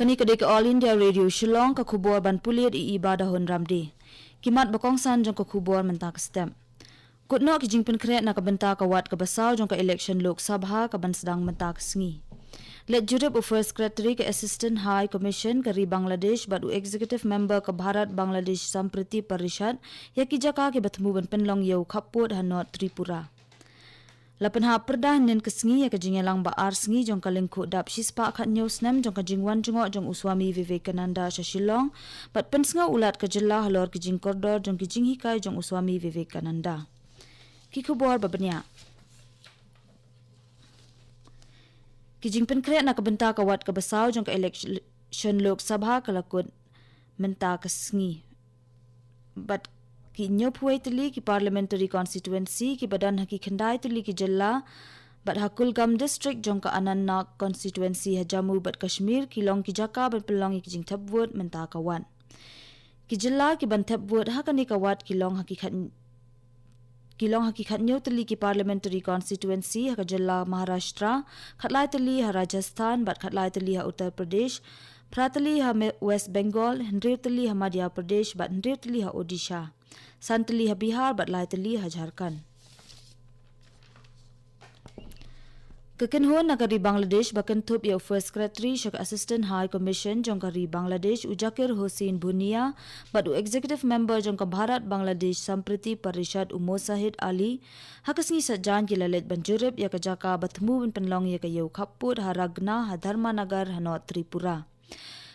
Kani kedai ke All India Radio Shillong ka khubor ban pulit I ibadah hon ramdi. Kimat bakong san jong ka khubor mentak stem. Kutno ki jingpen kret na ka benta ka wat ka basaw jong ka election Lok Sabha ka ban sedang mentak sngi. Let jurip u First Secretary ke Assistant High Commission ke Bangladesh bat u Executive Member ke Bharat Bangladesh Sampriti Parishad ya ki jaka ke bertemu ban penlong yau khaput hanot Tripura. Lapan ha perdah nen kesngi ya kejingelang ba ar sngi jong kalengku dap shispa khat news nem jong kajingwan jongok jong uswami Vivekananda Shashilong bat pensnga ulat kejela halor kejing koridor jong kejing hikai jong uswami Vivekananda. Ki khubor babnya. Kijing penkret na kabenta kawat kabasaw jong ka election Lok Sabha kalakut menta kesngi. Bat ki nyophuai tuli ki parliamentary constituency ki badan haki khandai tuli ki jilla bat Hakulgam district jong ka Anantnag constituency ha Jammu bat Kashmir ki long ki jaka bat pelong ki jing thabwot menta kawan ki jilla ki ban thabwot hakani kawat ki long haki khat nyo tuli ki parliamentary constituency ha jilla Maharashtra khatlai tuli ha Rajasthan bat khatlai tuli ha Uttar Pradesh Pratali ha West Bengal Hendri tuli ha Madhya Pradesh bat Hendri tuli ha Odisha Santali ha Bihar bat lai tali ha Jharkhand. Kekenhuan nagari Bangladesh bakan thup ya First Secretary shak Assistant High Commission jong kari Bangladesh Ujakir Hossein Bunia bat u Executive Member jong ka Bharat Bangladesh Sampriti Parishad Mosahid Ali hakasngi sajan ki lalet banjurib ya ka jaka batmu bin penlong ya ka yau khaput ha Ragna ha Dharmanagar hanot Tripura.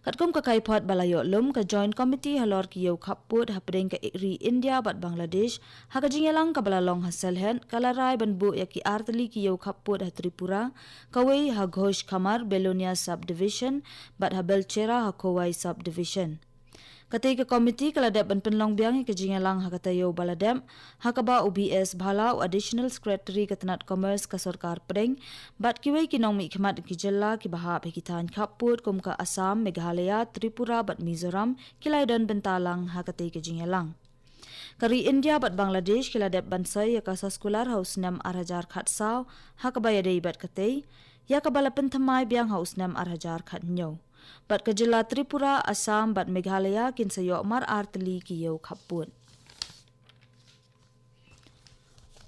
Katkum ka kaipot balayo lum ka Joint Committee halor ki yau khaput ha pedeng ka ri India bat Bangladesh ha ka jingelang ka balalong ha Selhen kalarai banbu ya ki artali ki yau khaput ha Tripura kawai ha Ghosh Khamar Belonia Subdivision bat ha Belchera ha Kowai Subdivision. Katai ke komiti kaladep ban penlong biang ke jingelang ha katayo baladem ha kaba UBS bhala Additional Secretary katanat Commerce ka Sarkar Pedeng bat kiwai kinong mi khmat ki jilla ki bahap ki than khaput kum ka Assam Meghalaya Tripura bat Mizoram kilaidan bentalang ha katai ke jingelang kari India bat Bangladesh kiladep bansai ya ka Saskular House nam arhajar khatsaw ha kabaya dei bat katai ya kabala penthamai biang House nam arhajar khat nyo bat kajila Tripura, Assam bat Meghalaya kin sayo mar artli ki yau khapun.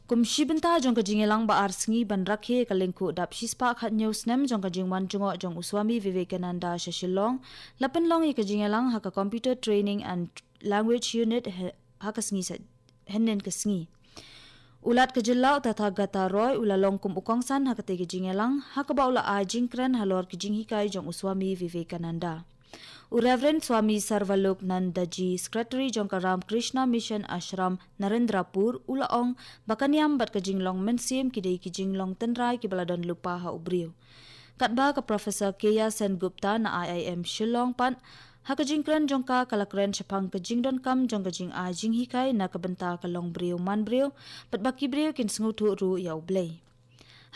Kumshi benta jong kajingelang ba arsngi ban rakhe kalengku dap shispa khat news nem jong kajingwan jungo jong uswami Vivekananda Shashilong lapen long kajingelang ha ka Computer Training and Language Unit ha kasngi sa hennen kasngi. Ulat kejela tata gata roy ulalong kum ukongsan hakate kijingelang hakaba ula ajingkran halor kijinghikai jong uswami Vivekananda. Reverend Swami Sarvalok Nandaji Secretary jong ka Ram Krishna Mission Ashram Narendrapur ulaong bakaniam bat kajinglong mensim kidei kijinglong tenrai ki baladon lupa ha ubriu. Katba ka Professor Keya Sengupta na IIM Shillong pan hakajingkran jongka kalakren chapang kajingdon kam jong kajing ajing hikai na kabenta kalong briu man briu pat baki briu kin sngutu ru yau blei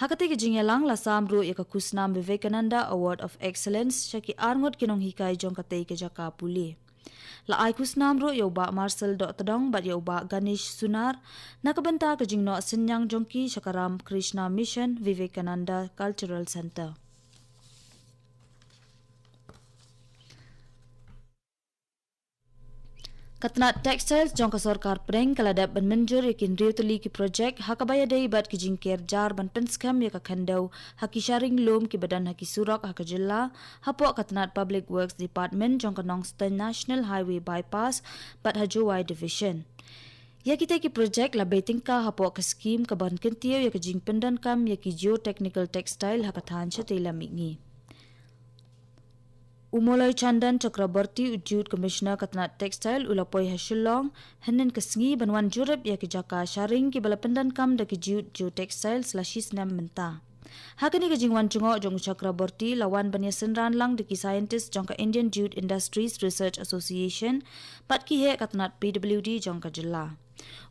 hakate kajingelang lasam ru ya kusnam Vivekananda Award of Excellence shaki arngot kinong hikai jong kate kejaka puli la ai kusnam ru yau ba Marcel Tadong bat yau ba Ganesh Sunar na kabenta kajingno sinyang jongki shakaram Krishna Mission Vivekananda Cultural Center. Katnat Textiles jong ka Sarkar Pedeng kaladap ban menjur yakin riu tuli ki projek hakabaya dei bat ki jingker jar ban penskam ya ka khandau haki sharing lom ki badan haki surak ha ka jilla hapo Katnat Public Works Department jong ka Nongstan National Highway Bypass bat Hajuwai Division. Ya kita ki projek la beting ka hapo ka scheme ka ban kentiyo ya ka jingpendan kam ya ki geotechnical textile ha ka than cha tela mingi. Umolai Chandan Chakraborty Ujud Commissioner Katnat Textile Ulapoi Hashilong Hennen Kasngi Banwan Jurab ya ki jaka sharing ki balapendan kam da ki Jud Textile slashis nam menta. Hakani ka jingwan chungo jong Chakraborty lawan banya senran lang da ki scientist jong ka Indian Jute Industries Research Association pat ki he Katnat PWD jong ka jilla.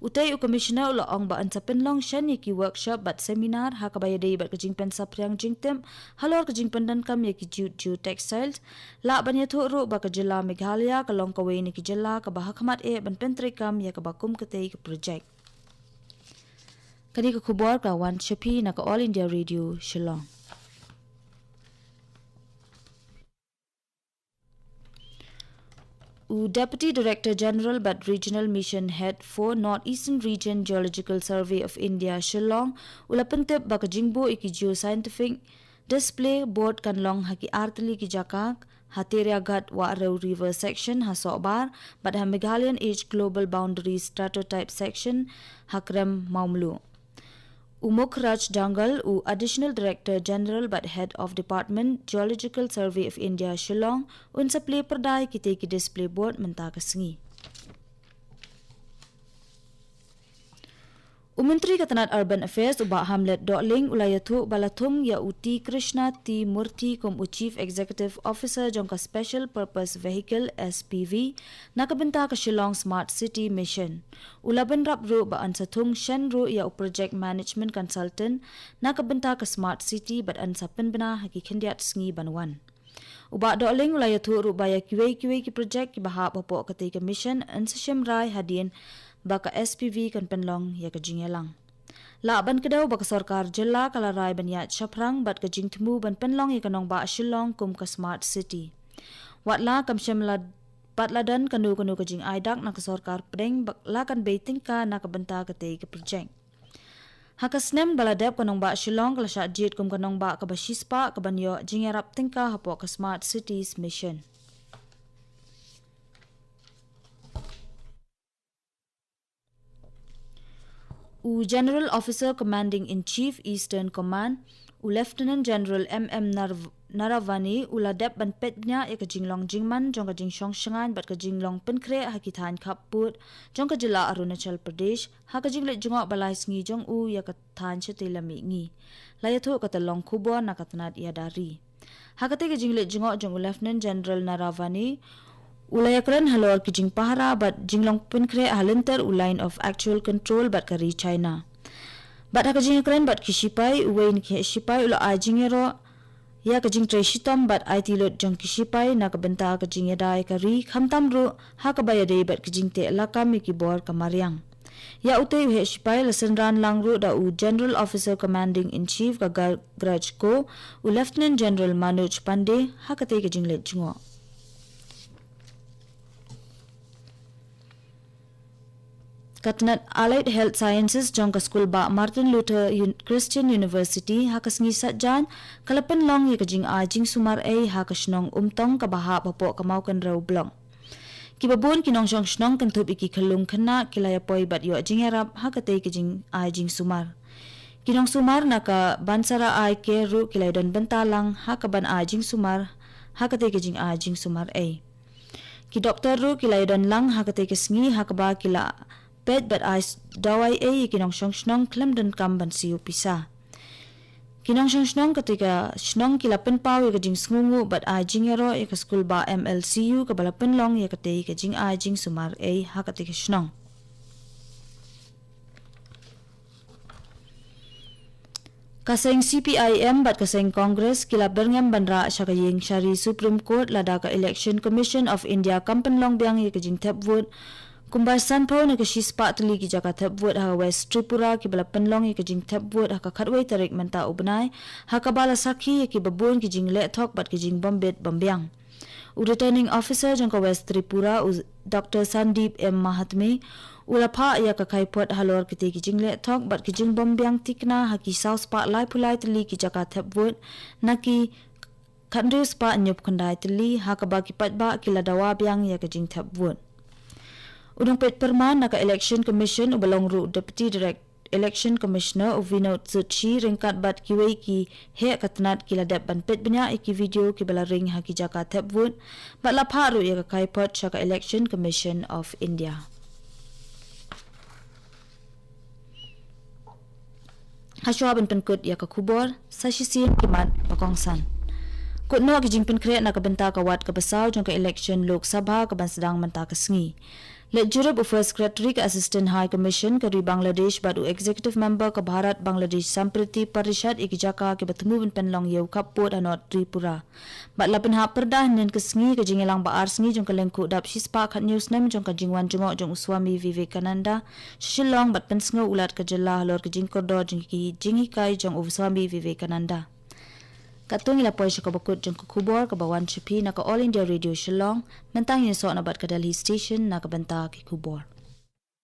Utai u commissioner ula ong ba ansa penlong shan ki workshop bat seminar ha kabaya dei bat kajing pen sapriang jingtem halor kajing pendan kam ki Jute Textiles la banya tho ro ba ka jilla Meghalaya kalong kawai ni ki jilla ka ba hakmat ban pentre kam ya ka ba kum katei ka project kani ka khubor ka wan chapi na ka All India Radio Shillong. Deputy Director General but Regional Mission Head for Northeastern Region Geological Survey of India Shillong ulapentep baka jingbo iki geoscientific display board kanlong haki artili ki jakak Hateria Ghat Warau River section hasobar but ha Meghalayan Age Global Boundaries Stratotype section hakrem maumlu. Umukhraj Dangal, Additional Director General but Head of Department Geological Survey of India Shillong, unsa play perdai kita ki display board mentaka sengi. Menteri Katanat Urban Affairs Uba Hamlet Dotling Ulayathu Balathung ya Uti Krishna T Murthy kom Chief Executive Officer jongka Special Purpose Vehicle SPV nakabenta ka Shillong Smart City Mission. Ulaban rapro ba ansa thung Shenro ya Project Management Consultant nakabenta ka Smart City but ansa penbena haki khendiat sngi banwan. Uba Dotling Ulayathu rubaya kiwe ki project ki bahap po katay ka mission ansa Shemrai hadin baka SPV kan penlong ya kajing yalang. Laban kedaw baka sarkar jela kalarai banyat Shaprang bat kajing temu ban penlong ya kanong ba Shillong kum ka Smart City. Watla kam shemla patladan kanu kajing aidak na kasarkar pedeng bakla kan baiting ka nakabenta katay ka project. Hakasnem baladep kanong ba Shillong kala sya jit kum kanong ba kabashispa kabanyo jingyarap tingka hapo ka Smart Cities Mission. General Officer Commanding in Chief Eastern Command, Lieutenant General MM Naravani, Uladep ban petnya ya kajinglong jingman, jong kajing shangan bat kajinglong penkre hakitan kaput, jong kajila Arunachal Pradesh, hakajinglet jongok balai sngi jong ya katan chetilami ngi. Layatho katalong kubo nakatanat iadari. Hakate kajinglet jongok jong Lieutenant General Naravani, Ulayakran halor ki jing pahara but jinglong penkre halenter line of actual control but kari China. But hakajingakran but kishipai uwain ki shipai ula ajingero ya kajing treshitom but IT lot jong kishipai nakabenta kajing yadai kari khamtamru hakabayade but kajing te lakam ki bor kamaryang. Ya utay he shipai lasenran langru da General Officer Commanding in Chief ka Graj ko Lieutenant General Manoj Pandey hakate kajing let jingo. Katanat Allied Health Sciences jongka school ba Martin Luther Christian University hakas ngisat jan kalapan long ya kajing ajing sumar hakasnong umtong kabaha papo kamau kan raw blong. Kibabon kinong shnong kan thup iki khalung khana kilaya poi bat yo ajing yarap hakate kajing ajing sumar. Kinong sumar naka bansara ai ke ru kilay don bentalang hakaban ajing sumar hakate kajing ajing sumar Ki doktor ru kilay don lang hakate kesngi hakaba kila pet but as dawai kinong shnong klam dan kamban siyo pisa. Kinong shnong ketika shnong kilapen pau ya kajing sngungu but ajing yaro ya school ba MLCU kabalapen long ya kate kajing ajing sumar hakate shnong. Kaseng CPIM bat kaseng Congress kila berngam bandra syakaying syari Supreme Court ladaka Election Commission of India kampen long biang ya kajing tap vote kumbasan pau na kashispa tuli ki jaka tap vote ha West Tripura ki bala penlong ki jing tap vote ha khatwai tarik menta ubnai ha kabala sakhi ki babun ki jing le thok bat ki jing bombet bombyang. Returning officer jangka West Tripura Dr. Sandeep M Mahatme ulapha ya ka khaipot halor ki ki jing le thok bat ki jing bombyang tikna ha ki south pa lai phulai tuli ki jaka tap vote naki khandre spa nyup khandai tuli ha ka ba ki patba ki ladawa byang ya ka jing tap vote. Udang pet perman naka Election Commission ubalong ru Deputy Direct Election Commissioner Vinod Sutchi ringkat bat kiwei ki he katanat kila dep ban pet benya iki video ki bala ring haki jaka tap vote bat lapha ru ya kai pot chaka Election Commission of India. Haswa ban penkut ya ka kubor sashisin kimat pakongsan. Kutno ki jingpen kre nakabenta ka wat ka basaw jong ka election Lok Sabha ka ban sedang menta ka sngi. Let Jurab First Secretary ka Assistant High Commission kari Bangladesh badu Executive Member ka Bharat Bangladesh Sampriti Parishad ikijaka ke bertemu ben penlong yau kaput anot Tripura. Bat lapen ha perdah nen kesngi ka jingelang baar sngi jong ka lengku dap shispa khat news nem jong ka jingwan jongok jong Swami Vivekananda Shillong bat pensngo ulat ka jela halor ka jingkordo jong ki jingi kai jong Swami Vivekananda. Katung ila poy siya kabakot jong kukubor kabawan siya pi naka All India Radio Shillong, mentang yung so na bat kadalhi station na kabanta kikubor.